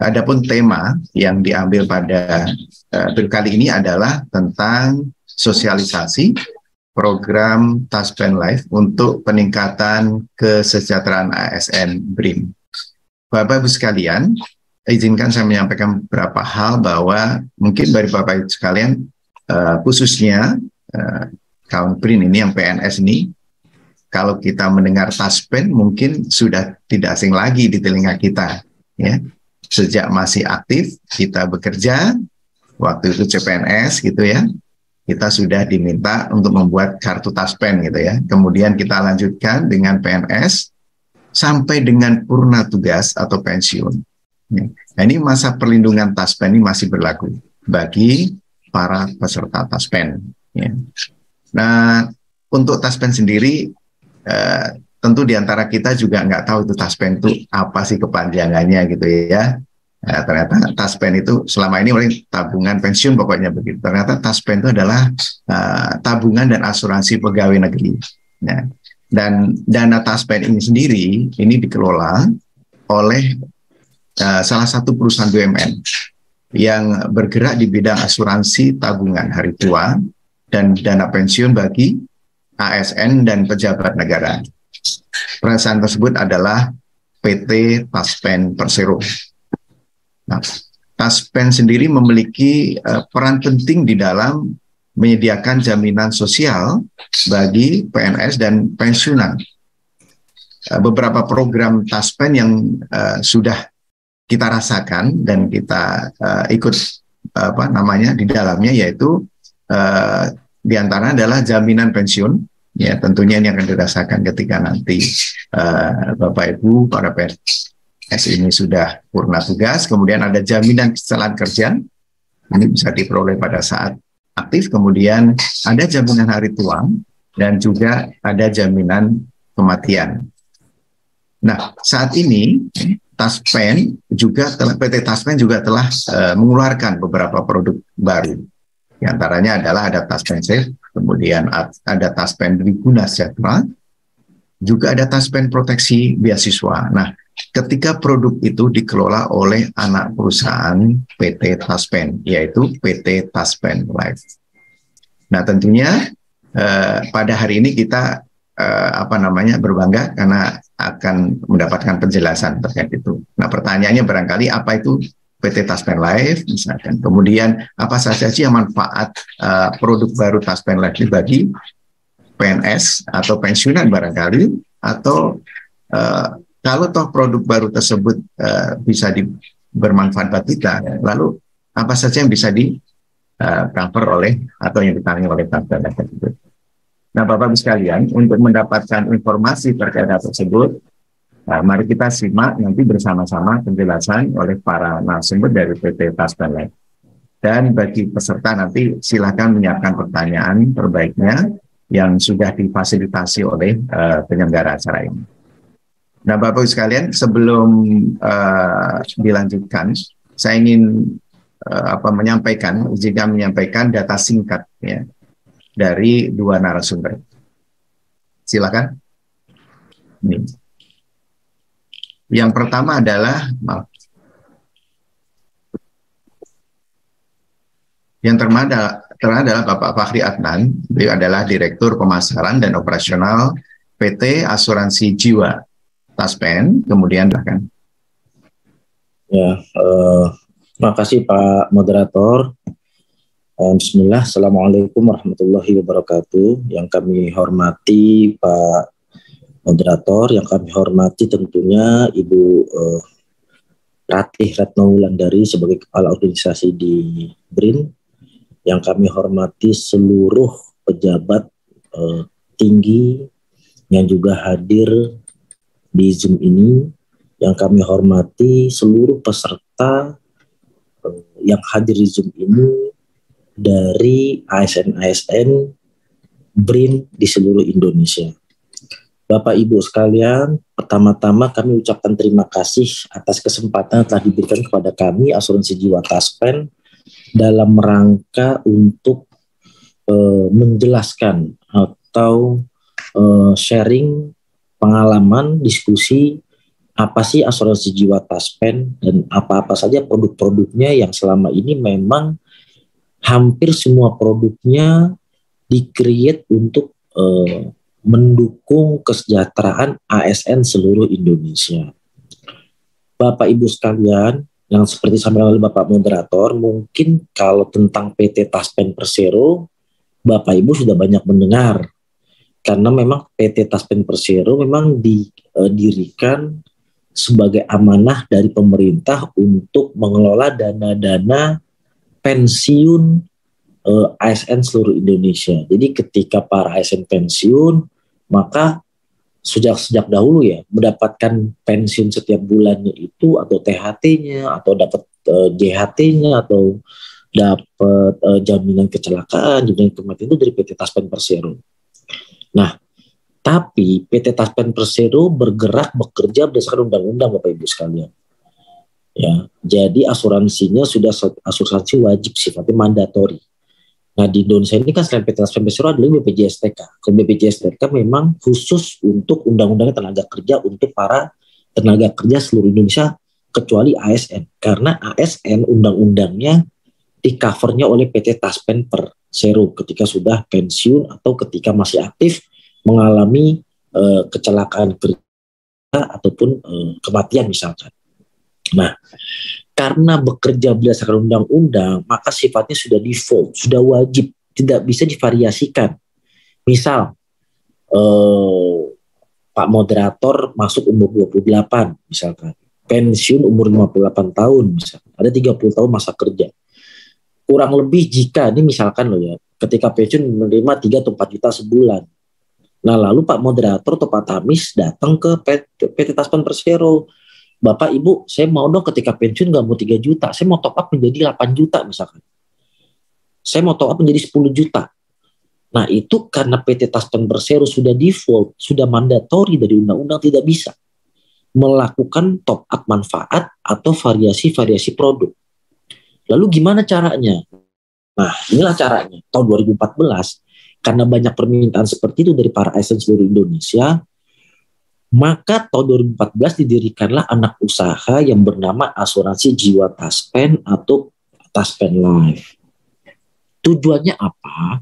Adapun tema yang diambil pada kali ini adalah tentang sosialisasi program Taspen Life untuk peningkatan kesejahteraan ASN BRIN. Bapak Ibu sekalian, izinkan saya menyampaikan beberapa hal bahwa mungkin dari Bapak Ibu sekalian, khususnya kaum BRIN ini yang PNS ini, kalau kita mendengar Taspen mungkin sudah tidak asing lagi di telinga kita, ya. Sejak masih aktif kita bekerja, waktu itu CPNS gitu ya, kita sudah diminta untuk membuat kartu Taspen gitu ya. Kemudian kita lanjutkan dengan PNS sampai dengan purna tugas atau pensiun. Nah, ini masa perlindungan Taspen ini masih berlaku bagi para peserta Taspen. Ya. Nah, untuk Taspen sendiri, tentu diantara kita juga nggak tahu itu Taspen itu apa sih kepanjangannya gitu ya. Nah, ternyata Taspen itu selama ini oleh tabungan pensiun pokoknya begitu. Ternyata Taspen itu adalah tabungan dan asuransi pegawai negeri. Nah, dan dana Taspen ini sendiri ini dikelola oleh salah satu perusahaan BUMN yang bergerak di bidang asuransi tabungan hari tua dan dana pensiun bagi ASN dan pejabat negara. Perusahaan tersebut adalah PT Taspen Persero. Nah, Taspen sendiri memiliki peran penting di dalam menyediakan jaminan sosial bagi PNS dan pensiunan. Beberapa program Taspen yang sudah kita rasakan dan kita ikut di dalamnya, yaitu di antara adalah jaminan pensiun. Ya, tentunya ini akan dirasakan ketika nanti Bapak Ibu para PNS ini sudah purna tugas. Kemudian ada jaminan kecelakaan kerja, ini bisa diperoleh pada saat aktif. Kemudian ada jaminan hari tua dan juga ada jaminan kematian. Nah, saat ini Taspen juga PT Taspen juga telah mengeluarkan beberapa produk baru. Di antaranya adalah ada Taspen Safe, kemudian ada Taspen Briguna Sejahtera, juga ada Taspen Proteksi Beasiswa. Nah, ketika produk itu dikelola oleh anak perusahaan PT Taspen, yaitu PT Taspen Life. Nah, tentunya pada hari ini kita berbangga karena akan mendapatkan penjelasan terkait itu. Nah, pertanyaannya barangkali apa itu PT Taspen Life misalkan. Kemudian apa saja sih yang manfaat produk baru Taspen Life bagi PNS atau pensiunan barangkali, atau kalau toh produk baru tersebut bisa bermanfaat bagi kita, lalu apa saja yang bisa di cover oleh atau yang ditangani oleh Taspen Life tersebut. Nah, Bapak-Ibu sekalian, untuk mendapatkan informasi terkait hal tersebut, mari kita simak nanti bersama-sama penjelasan oleh para narasumber dari PT Taspen Life. Dan bagi peserta nanti silakan menyiapkan pertanyaan terbaiknya yang sudah difasilitasi oleh penyelenggara acara ini. Nah, Bapak-Ibu sekalian, sebelum dilanjutkan, saya ingin menyampaikan data singkat ya dari dua narasumber. Silakan. Ini. Yang pertama adalah adalah Bapak Fakhri Adnan. Beliau adalah Direktur Pemasaran dan Operasional PT Asuransi Jiwa Taspen. Kemudian bahkan. Ya, terima kasih Pak Moderator. Bismillah, Assalamualaikum warahmatullahi wabarakatuh. Yang kami hormati Pak Moderator, yang kami hormati tentunya Ibu Ratih Retno Wulandari sebagai Kepala Organisasi di BRIN, yang kami hormati seluruh pejabat tinggi yang juga hadir di Zoom ini, yang kami hormati seluruh peserta yang hadir di Zoom ini dari ASN-ASN BRIN di seluruh Indonesia. Bapak Ibu sekalian, pertama-tama kami ucapkan terima kasih atas kesempatan yang telah diberikan kepada kami Asuransi Jiwa Taspen dalam rangka untuk menjelaskan atau sharing pengalaman, diskusi apa sih asuransi jiwa Taspen dan apa-apa saja produk-produknya yang selama ini memang hampir semua produknya di-create untuk mendukung kesejahteraan ASN seluruh Indonesia. Bapak Ibu sekalian, yang seperti disampaikan oleh Bapak Moderator, mungkin kalau tentang PT Taspen Persero, Bapak Ibu sudah banyak mendengar. Karena memang PT Taspen Persero memang didirikan sebagai amanah dari pemerintah untuk mengelola dana-dana pensiun ASN seluruh Indonesia. Jadi ketika para ASN pensiun, maka sejak dahulu ya mendapatkan pensiun setiap bulannya itu atau THT-nya atau dapat JHT-nya atau dapat jaminan kecelakaan, jaminan kematian itu dari PT Taspen Persero. Nah, tapi PT Taspen Persero bekerja berdasarkan undang-undang Bapak Ibu sekalian. Ya, jadi asuransinya sudah asuransi wajib sifatnya mandatori. Nah di Indonesia ini kan selain PT Taspen Persero ada lagi BPJS TK. Kalau BPJS TK memang khusus untuk undang-undang tenaga kerja untuk para tenaga kerja seluruh Indonesia kecuali ASN. Karena ASN undang-undangnya di covernya oleh PT Taspen Persero ketika sudah pensiun atau ketika masih aktif mengalami kecelakaan kerja ataupun kematian misalkan. Nah, karena bekerja berdasarkan undang-undang, maka sifatnya sudah default, sudah wajib, tidak bisa divariasikan. Misal, Pak Moderator masuk umur 28, misalkan. Pensiun umur 58 tahun, misalkan. Ada 30 tahun masa kerja. Kurang lebih jika, ini misalkan loh ya, ketika pensiun menerima 3 atau 4 juta sebulan. Nah, lalu Pak Moderator atau Pak Tamis datang ke PT Taspen Persero. Bapak, Ibu, saya mau dong ketika pensiun nggak mau 3 juta, saya mau top up menjadi 8 juta misalkan. Saya mau top up menjadi 10 juta. Nah itu karena PT Taspen Persero sudah default, sudah mandatori dari undang-undang tidak bisa melakukan top up manfaat atau variasi-variasi produk. Lalu gimana caranya? Nah inilah caranya. Tahun 2014, karena banyak permintaan seperti itu dari para ASN seluruh Indonesia, maka tahun 2014 didirikanlah anak usaha yang bernama Asuransi Jiwa Taspen atau Taspen Life. Tujuannya apa?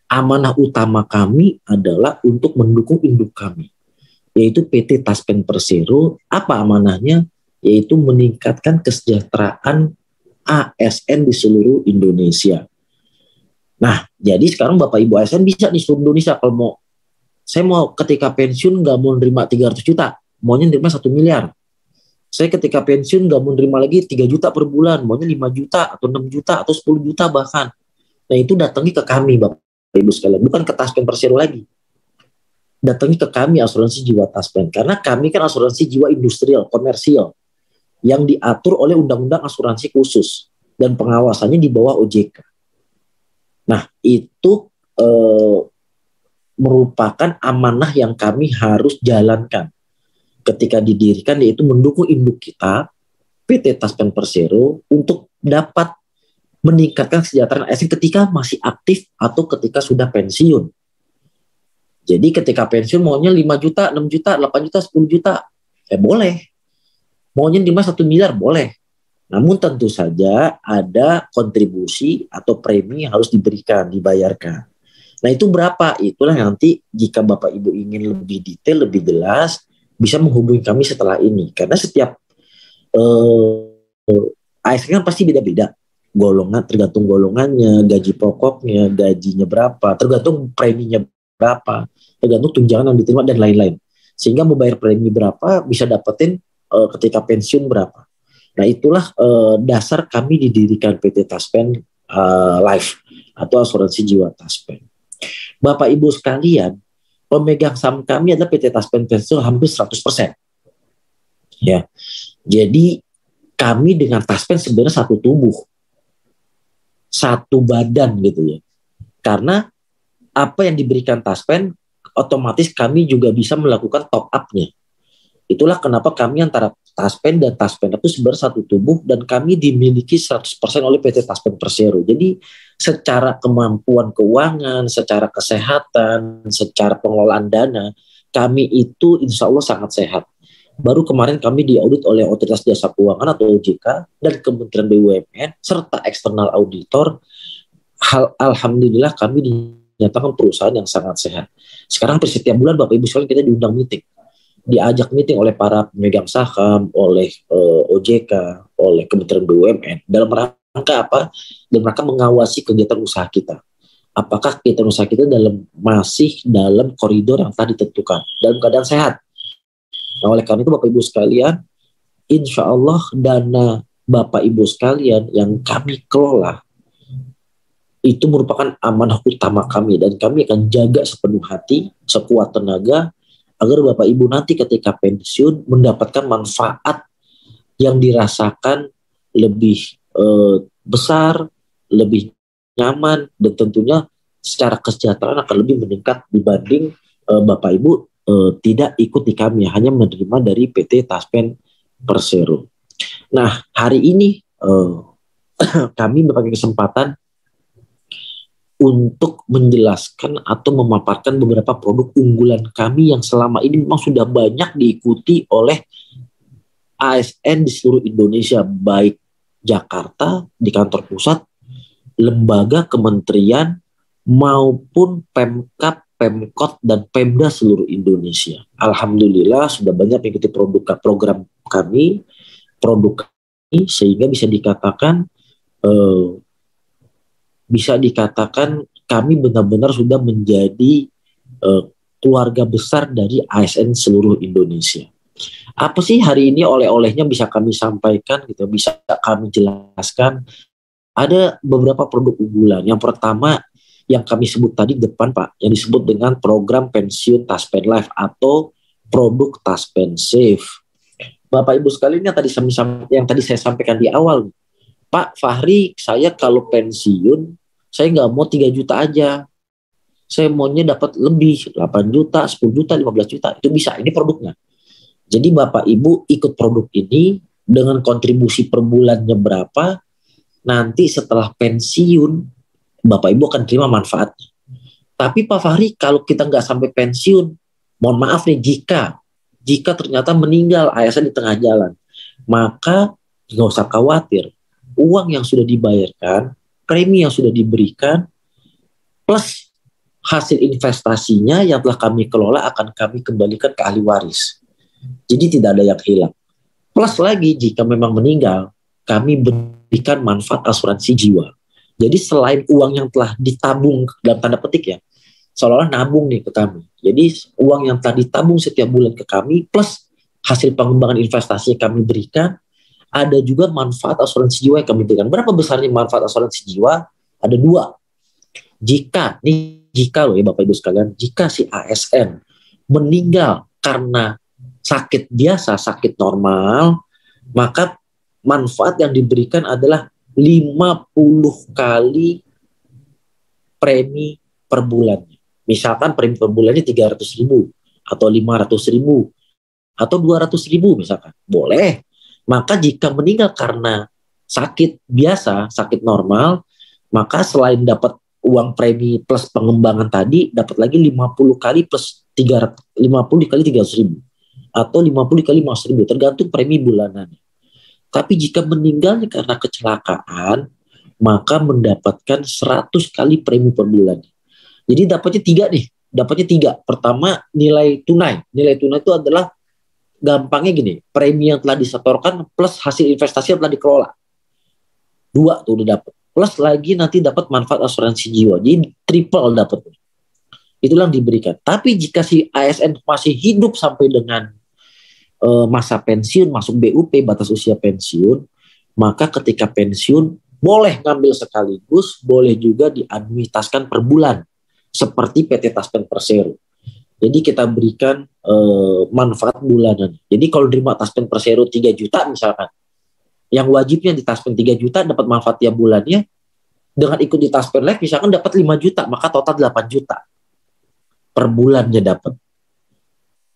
Amanah utama kami adalah untuk mendukung induk kami, yaitu PT Taspen Persero. Apa amanahnya? Yaitu meningkatkan kesejahteraan ASN di seluruh Indonesia. Nah, jadi sekarang Bapak Ibu ASN bisa di seluruh Indonesia kalau mau. Saya mau ketika pensiun nggak mau nerima 300 juta, maunya nerima 1 miliar. Saya ketika pensiun nggak mau nerima lagi 3 juta per bulan, maunya 5 juta atau 6 juta atau 10 juta bahkan. Nah itu datangi ke kami Bapak Ibu sekalian, bukan ke Taspen Persero lagi. Datangi ke kami Asuransi Jiwa Taspen, karena kami kan asuransi jiwa industrial, komersial, yang diatur oleh Undang-Undang Asuransi Khusus, dan pengawasannya di bawah OJK. Nah itu merupakan amanah yang kami harus jalankan ketika didirikan, yaitu mendukung induk kita PT Taspen Persero untuk dapat meningkatkan kesejahteraan ASN ketika masih aktif atau ketika sudah pensiun. Jadi ketika pensiun maunya 5 juta, 6 juta, 8 juta, 10 juta, boleh. Maunya 1 miliar, boleh. Namun tentu saja ada kontribusi atau premi yang harus dibayarkan. Nah itu berapa? Itulah nanti jika Bapak Ibu ingin lebih detail, lebih jelas, bisa menghubungi kami setelah ini. Karena setiap ASN kan pasti beda-beda. Golongan, tergantung golongannya, gaji pokoknya, gajinya berapa, tergantung preminya berapa, tergantung tunjangan yang diterima dan lain-lain. Sehingga mau bayar premi berapa, bisa dapetin ketika pensiun berapa. Nah itulah dasar kami didirikan PT Taspen Life atau Asuransi Jiwa Taspen. Bapak Ibu sekalian, pemegang saham kami adalah PT Taspen Persero hampir 100%. Ya. Jadi kami dengan Taspen sebenarnya satu tubuh, satu badan gitu ya. Karena apa yang diberikan Taspen, otomatis kami juga bisa melakukan top up-nya. Itulah kenapa kami antara Taspen dan Taspen itu sebenarnya satu tubuh, dan kami dimiliki 100% oleh PT Taspen Persero. Jadi secara kemampuan keuangan, secara kesehatan, secara pengelolaan dana, kami itu insya Allah sangat sehat. Baru kemarin kami diaudit oleh Otoritas Jasa Keuangan atau OJK dan Kementerian BUMN serta eksternal auditor. Alhamdulillah kami dinyatakan perusahaan yang sangat sehat. Sekarang setiap bulan Bapak Ibu sekalian kita diundang meeting. Diajak meeting oleh para pemegang saham, oleh OJK, oleh Kementerian BUMN. Dalam rangka apa? Dalam rangka mengawasi kegiatan usaha kita. Apakah kegiatan usaha kita masih dalam koridor yang telah ditentukan, dalam keadaan sehat. Nah, oleh karena itu Bapak Ibu sekalian, insya Allah dana Bapak Ibu sekalian yang kami kelola itu merupakan amanah utama kami, dan kami akan jaga sepenuh hati, sekuat tenaga, agar Bapak Ibu nanti ketika pensiun mendapatkan manfaat yang dirasakan lebih besar, lebih nyaman, dan tentunya secara kesejahteraan akan lebih meningkat dibanding Bapak Ibu tidak ikut di kami, hanya menerima dari PT Taspen Persero. Nah, hari ini kami berbagai kesempatan untuk menjelaskan atau memaparkan beberapa produk unggulan kami yang selama ini memang sudah banyak diikuti oleh ASN di seluruh Indonesia, baik Jakarta di kantor pusat, lembaga, kementerian, maupun Pemkab, Pemkot, dan Pemda seluruh Indonesia. Alhamdulillah sudah banyak mengikuti program kami, produk kami, sehingga bisa dikatakan kami benar-benar sudah menjadi keluarga besar dari ASN seluruh Indonesia. Apa sih hari ini oleh-olehnya bisa kami sampaikan, gitu, bisa kami jelaskan. Ada beberapa produk unggulan. Yang pertama yang kami sebut tadi depan Pak, yang disebut dengan program pensiun Taspen Life atau produk Taspen Safe. Bapak Ibu sekalian yang tadi saya sampaikan di awal, Pak Fahri, saya kalau pensiun saya nggak mau 3 juta aja, saya maunya dapat lebih, 8 juta, 10 juta, 15 juta, itu bisa, ini produknya. Jadi Bapak Ibu ikut produk ini dengan kontribusi per bulannya berapa, nanti setelah pensiun Bapak Ibu akan terima manfaatnya. Tapi Pak Fahri, kalau kita nggak sampai pensiun, mohon maaf nih, jika ternyata meninggal ASN di tengah jalan, maka nggak usah khawatir. Uang yang sudah dibayarkan, premi yang sudah diberikan, plus hasil investasinya yang telah kami kelola akan kami kembalikan ke ahli waris. Jadi tidak ada yang hilang. Plus lagi jika memang meninggal, kami berikan manfaat asuransi jiwa. Jadi selain uang yang telah ditabung dalam tanda petik ya, seolah-olah nabung nih ke kami. Jadi uang yang telah ditabung setiap bulan ke kami plus hasil pengembangan investasi yang kami berikan, ada juga manfaat asuransi jiwa yang kami berikan. Berapa besarnya manfaat asuransi jiwa? Ada 2. Jika loh ya Bapak Ibu sekalian, jika si ASN meninggal karena sakit biasa, sakit normal, maka manfaat yang diberikan adalah 50 kali premi per bulannya. Misalkan premi per bulannya 300.000 atau 500.000 atau 200.000 misalkan. Boleh. Maka jika meninggal karena sakit biasa, sakit normal, maka selain dapat uang premi plus pengembangan tadi, dapat lagi 50 kali plus 50 kali 300.000 atau 50 kali 500.000, tergantung premi bulanannya. Tapi jika meninggalnya karena kecelakaan, maka mendapatkan 100 kali premi per bulan. Jadi dapatnya 3 nih. Pertama, nilai tunai. Nilai tunai itu adalah gampangnya gini, premi yang telah disetorkan plus hasil investasi yang telah dikelola. 2 tuh udah dapat. Plus lagi nanti dapat manfaat asuransi jiwa. Jadi triple dapat. Itulah yang diberikan. Tapi jika si ASN masih hidup sampai dengan masa pensiun, masuk BUP, batas usia pensiun, maka ketika pensiun boleh ngambil sekaligus, boleh juga dianuitaskan per bulan seperti PT Taspen Persero. Jadi kita berikan manfaat bulanan. Jadi kalau terima Taspen Persero 3 juta misalkan, yang wajibnya di Taspen 3 juta dapat manfaat tiap bulannya, dengan ikut di Taspen Life misalkan dapat 5 juta, maka total 8 juta per bulannya dapat.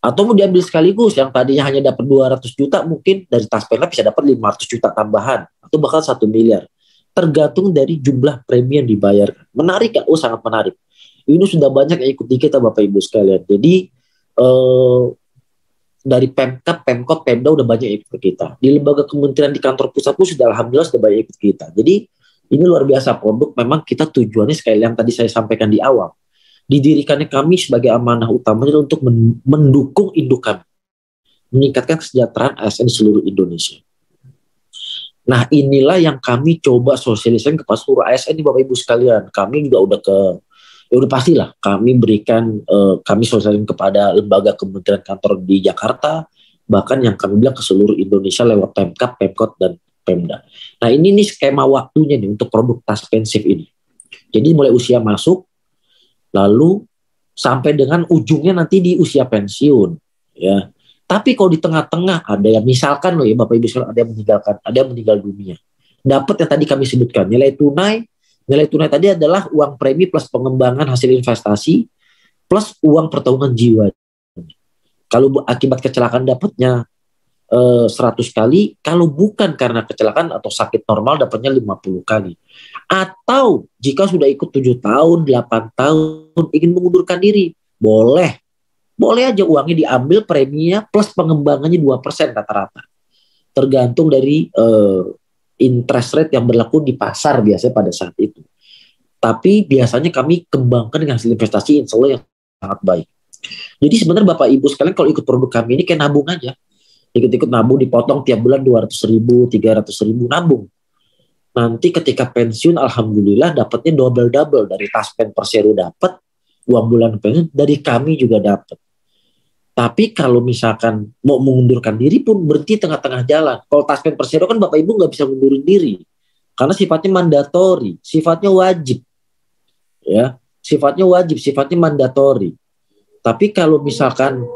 Atau mau diambil sekaligus, yang tadinya hanya dapat 200 juta, mungkin dari Taspen Life bisa dapat 500 juta tambahan, atau bahkan 1 miliar. Tergantung dari jumlah premi yang dibayarkan. Menarik kan? Oh, sangat menarik. Ini sudah banyak yang ikuti kita Bapak Ibu sekalian. Jadi dari Pemkab, Pemkot, Pemda udah banyak ikut ke kita. Di lembaga kementerian di kantor pusat pun sudah alhamdulillah sudah banyak ikut kita. Jadi ini luar biasa produk. Memang kita tujuannya sekali yang tadi saya sampaikan di awal. Didirikannya kami sebagai amanah utamanya untuk mendukung induk kami, meningkatkan kesejahteraan ASN di seluruh Indonesia. Nah inilah yang kami coba sosialisasikan kepada seluruh ASN nih Bapak Ibu sekalian. Kami juga udah pastilah kami berikan, kami sosialisasikan kepada lembaga kementerian kantor di Jakarta, bahkan yang kami bilang ke seluruh Indonesia lewat Pemkab, Pemkot, dan Pemda. Nah ini nih skema waktunya nih untuk produk tas pensif ini. Jadi mulai usia masuk, lalu sampai dengan ujungnya nanti di usia pensiun, ya. Tapi kalau di tengah-tengah ada yang misalkan loh ya Bapak Ibu sekalian, ada yang meninggal dunia. Dapat yang tadi kami sebutkan, nilai tunai tadi adalah uang premi plus pengembangan hasil investasi plus uang pertanggungan jiwa. Kalau akibat kecelakaan dapatnya 100 kali, kalau bukan karena kecelakaan atau sakit normal dapatnya 50 kali. Atau jika sudah ikut 7 tahun, 8 tahun ingin mengundurkan diri, boleh aja uangnya diambil, preminya plus pengembangannya 2% rata-rata. Tergantung dari interest rate yang berlaku di pasar biasanya pada saat itu. Tapi biasanya kami kembangkan dengan hasil investasi insya Allah yang sangat baik. Jadi sebenarnya Bapak Ibu sekalian kalau ikut produk kami ini kayak nabung aja. Ikut-ikut nabung, dipotong tiap bulan 200.000, 300.000 nabung. Nanti ketika pensiun alhamdulillah dapatnya double dari Taspen Persero dapat, uang bulan pensiun dari kami juga dapat. Tapi kalau misalkan mau mengundurkan diri pun berhenti tengah-tengah jalan. Kalau Taspen Persero kan Bapak Ibu nggak bisa mundurin diri karena sifatnya mandatori, sifatnya wajib, ya, sifatnya mandatori. Tapi kalau misalkan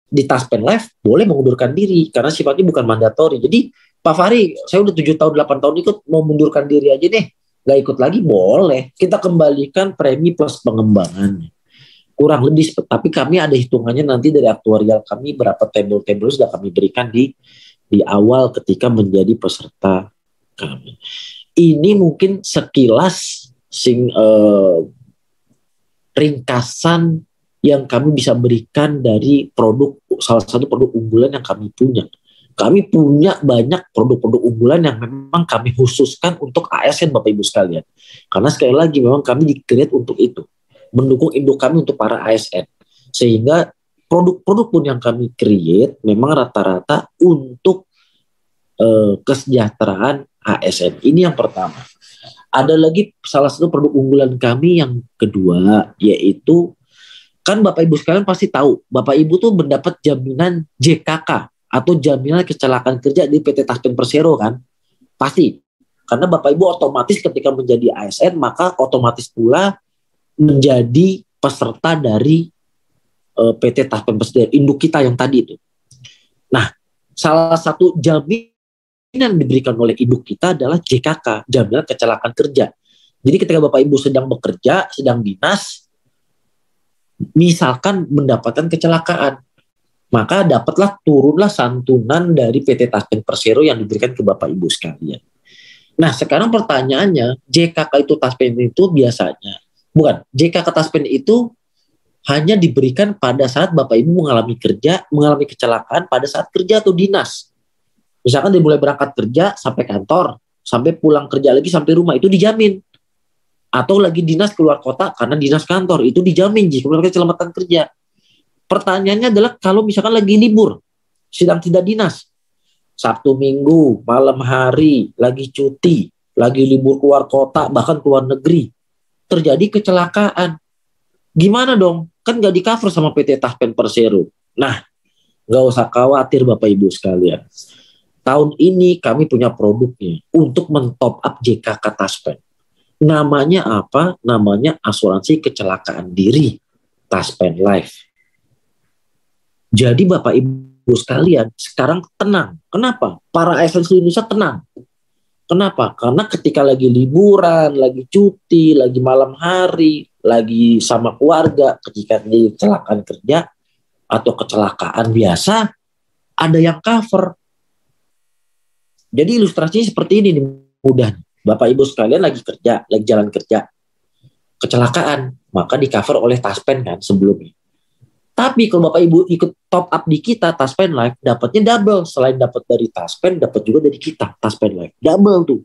di Taspen Life boleh mengundurkan diri karena sifatnya bukan mandatori. Jadi Pak Fahri, saya udah 7 tahun 8 tahun ikut, mau mundurkan diri aja deh, nggak ikut lagi boleh. Kita kembalikan premi plus pengembangannya. Kurang lebih, tapi kami ada hitungannya nanti dari aktuarial kami berapa table sudah kami berikan di awal ketika menjadi peserta kami. Ini mungkin sekilas ringkasan yang kami bisa berikan dari salah satu produk unggulan yang kami punya. Kami punya banyak produk-produk unggulan yang memang kami khususkan untuk ASN Bapak Ibu sekalian. Karena sekali lagi memang kami di-create untuk itu. Mendukung induk kami untuk para ASN. Sehingga produk-produk pun yang kami create memang rata-rata untuk kesejahteraan ASN. Ini yang pertama. Ada lagi salah satu produk unggulan kami yang kedua, yaitu kan Bapak Ibu sekalian pasti tahu, Bapak Ibu tuh mendapat jaminan JKK atau jaminan kecelakaan kerja di PT Taspen Persero kan? Pasti. Karena Bapak Ibu otomatis ketika menjadi ASN maka otomatis pula menjadi peserta dari PT Taspen Persero, induk kita yang tadi itu. Nah, salah satu jaminan yang diberikan oleh induk kita adalah JKK, jaminan kecelakaan kerja. Jadi ketika Bapak Ibu sedang bekerja, sedang dinas, misalkan mendapatkan kecelakaan, maka turunlah santunan dari PT Taspen Persero yang diberikan ke Bapak Ibu sekalian. Nah, sekarang pertanyaannya, JKK itu Taspen itu biasanya bukan, JKK Taspen itu hanya diberikan pada saat Bapak Ibu mengalami kecelakaan pada saat kerja atau dinas. Misalkan dimulai berangkat kerja sampai kantor, sampai pulang kerja lagi sampai rumah, itu dijamin. Atau lagi dinas keluar kota karena dinas kantor, itu dijamin jika keselamatan kerja. Pertanyaannya adalah kalau misalkan lagi libur, sedang tidak dinas, Sabtu Minggu, malam hari, lagi cuti, lagi libur keluar kota, bahkan keluar negeri, terjadi kecelakaan. Gimana dong? Kan nggak di-cover sama PT Taspen Persero. Nah, nggak usah khawatir Bapak Ibu sekalian. Tahun ini kami punya produknya untuk men-top up JKK Taspen. Namanya apa? Namanya asuransi kecelakaan diri Taspen Life. Jadi Bapak Ibu sekalian sekarang tenang. Kenapa? Para ASN seluruh Indonesia tenang. Kenapa? Karena ketika lagi liburan, lagi cuti, lagi malam hari, lagi sama keluarga, ketika di kecelakaan kerja atau kecelakaan biasa, ada yang cover. Jadi ilustrasinya seperti ini nih, mudah. Bapak Ibu sekalian lagi kerja, lagi jalan kerja, kecelakaan, maka di cover oleh Taspen kan sebelumnya. Tapi kalau Bapak Ibu ikut top up di kita Taspen Life, dapatnya double. Selain dapat dari Taspen, dapat juga dari kita Taspen Life. Double tuh.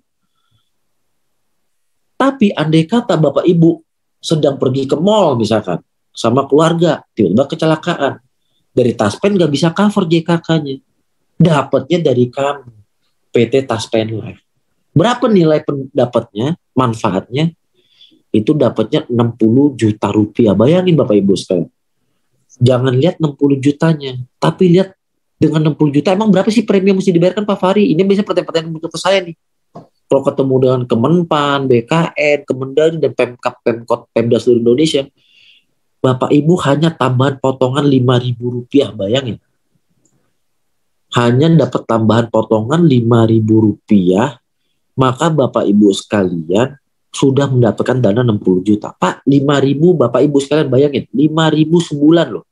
Tapi andai kata Bapak Ibu sedang pergi ke mall misalkan sama keluarga, tiba-tiba kecelakaan, dari Taspen nggak bisa cover JKK-nya. Dapatnya dari kami, PT Taspen Life. Berapa nilai pendapatnya, manfaatnya? Itu dapatnya 60 juta rupiah. Bayangin Bapak Ibu sekalian. Jangan lihat 60 jutanya, tapi lihat dengan 60 juta emang berapa sih premi yang mesti dibayarkan Pak Fahri? Ini biasanya pertanyaan muncul ke saya nih. Kalau ketemu dengan Kemenpan, BKN, Kemendagri, dan Pemkap, Pemkot, Pemda seluruh Indonesia, Bapak Ibu hanya tambahan potongan 5.000 rupiah, bayangin. Hanya dapat tambahan potongan 5.000 rupiah, maka Bapak Ibu sekalian sudah mendapatkan dana 60 juta. Pak, 5.000 Bapak Ibu sekalian bayangin, 5.000 sebulan loh.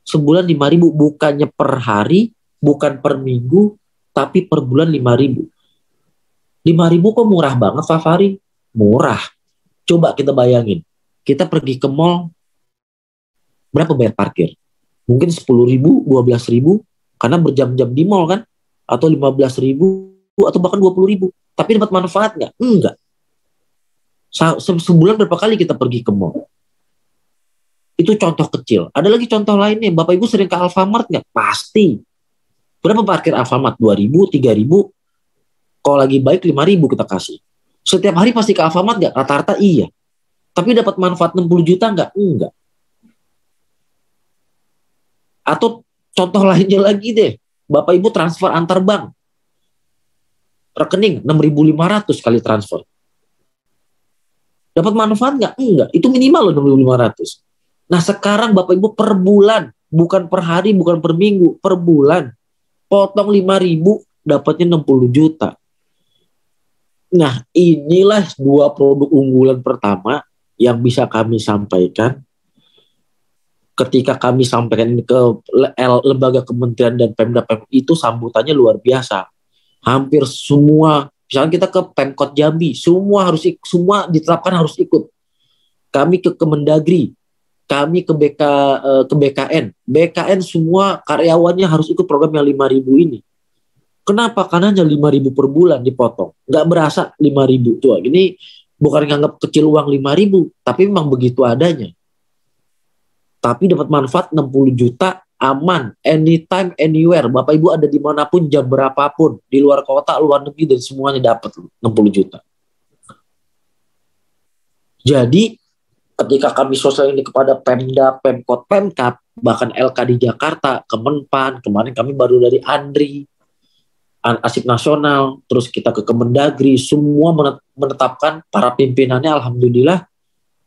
Sebulan 5.000, bukannya per hari, bukan per minggu, tapi per bulan 5.000. 5.000 kok murah banget Pak Fahri? Murah. Coba kita bayangin, kita pergi ke mall, berapa bayar parkir? Mungkin 10.000, 12.000, karena berjam-jam di mall kan? Atau 15.000, atau bahkan 20.000. Tapi dapat manfaat nggak? Enggak. Sebulan berapa kali kita pergi ke mall? Itu contoh kecil. Ada lagi contoh lainnya. Bapak Ibu sering ke Alfamart nggak? Pasti. Berapa parkir Alfamart? 2.000, 3.000. Kalau lagi baik 5.000 kita kasih. Setiap hari pasti ke Alfamart nggak? Rata-rata iya. Tapi dapat manfaat 60 juta nggak? Enggak. Atau contoh lainnya lagi deh. Bapak Ibu transfer antar bank. Rekening 6.500 kali transfer. Dapat manfaat nggak? Enggak. Itu minimal loh 6.500. Nah sekarang Bapak Ibu per bulan, bukan per hari, bukan per minggu, per bulan. Potong 5.000, dapatnya 60 juta. Nah inilah dua produk unggulan pertama yang bisa kami sampaikan. Ketika kami sampaikan ini ke lembaga kementerian dan Pemda itu sambutannya luar biasa. Hampir semua, misalnya kita ke Pemkot Jambi, semua diterapkan harus ikut. Kami ke Kemendagri, kami ke BKN. BKN semua karyawannya harus ikut program yang 5.000 ini. Kenapa? Karena hanya 5.000 per bulan dipotong. Nggak berasa 5.000. Tuh, ini bukan nganggap kecil uang 5.000, tapi memang begitu adanya. Tapi dapat manfaat 60 juta, aman, anytime, anywhere. Bapak Ibu ada dimanapun, jam berapapun, di luar kota, luar negeri, dan semuanya dapat 60 juta. Jadi ketika kami sosial ini kepada Pemda, Pemkot, Pemkap, bahkan LK di Jakarta, Kemenpan, kemarin kami baru dari Andri, Arsip Nasional, terus kita ke Kemendagri, semua menetapkan para pimpinannya, alhamdulillah,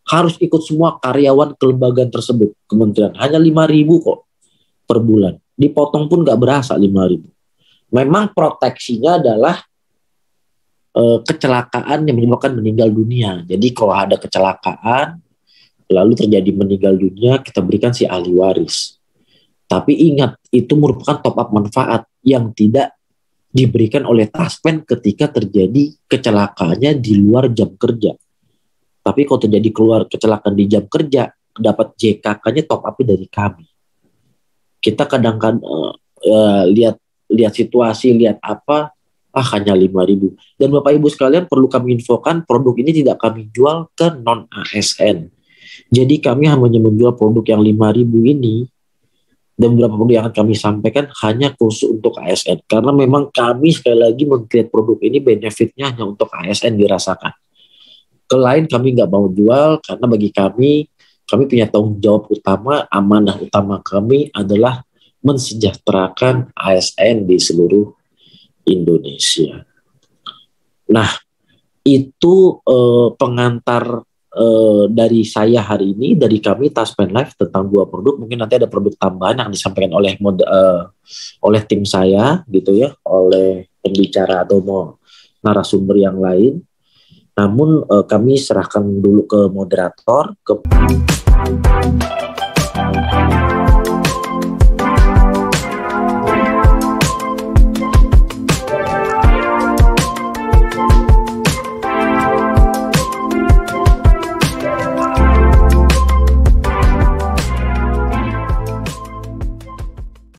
harus ikut semua karyawan kelembagaan tersebut, kementerian. Hanya 5.000 kok per bulan. Dipotong pun nggak berasa 5.000. Memang proteksinya adalah kecelakaan yang menyebabkan meninggal dunia. Jadi kalau ada kecelakaan, lalu terjadi meninggal dunia, kita berikan si ahli waris. Tapi ingat, itu merupakan top up manfaat yang tidak diberikan oleh Taspen ketika terjadi kecelakaannya di luar jam kerja. Tapi kalau terjadi keluar kecelakaan di jam kerja, dapat JKK-nya top up dari kami. Kita kadang-kadang lihat situasi, lihat apa, hanya 5.000. Dan Bapak Ibu sekalian perlu kami infokan, produk ini tidak kami jual ke non-ASN. Jadi kami hanya menjual produk yang 5.000 ini, dan beberapa produk yang kami sampaikan hanya khusus untuk ASN. Karena memang kami sekali lagi meng-create produk ini benefitnya hanya untuk ASN dirasakan. Ke lain kami nggak mau jual, karena bagi kami punya tanggung jawab utama, amanah utama kami adalah mensejahterakan ASN di seluruh Indonesia. Nah, itu pengantar dari saya hari ini, dari kami Taspen Life tentang dua produk. Mungkin nanti ada produk tambahan yang disampaikan oleh tim saya gitu ya, oleh pembicara atau narasumber yang lain. Namun kami serahkan dulu ke moderator, ke